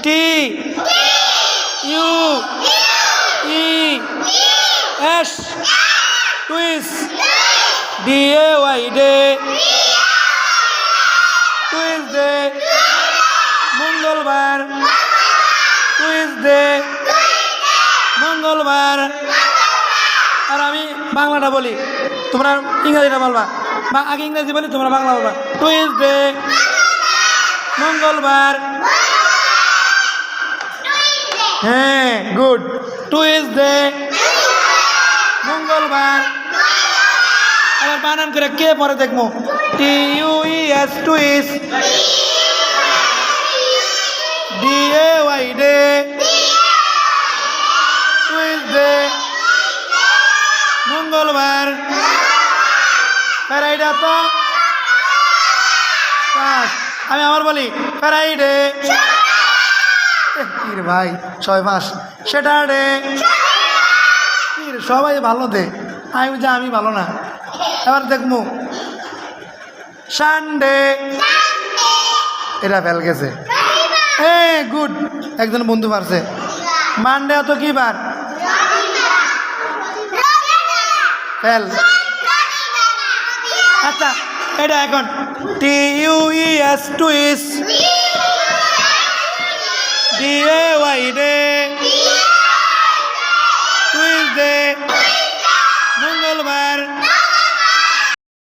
T U E S Tues D A Y day Tuesday মঙ্গলবার Tuesday মঙ্গলবার। আর আমি বাংলাটা বলি, তোমরা ইংরেজিটা বলবা, বা আগে ইংরেজি বলি তোমরা বাংলা বলবা। টুইসডে মঙ্গলবার। হ্যাঁ গুড। টুইসডে মঙ্গলবার। আবার বানান করে কে পরে দেখবো। T U E S Tues D A Y day Tuesday মঙ্গলবার। ফ্রাইডে তো আমি আবার বলি ফ্রাইডে ভাই 6 মাস। স্যাটারডে সবাই ভালো দে, আমি ভালো না। এবার দেখবো সানডে। এটা ফেল গেছে। গুড, একজন বন্ধু পারছে। মানডে তো কি বার? ফেল। আচ্ছা এটা এখন টি ইউ ই এস টুইস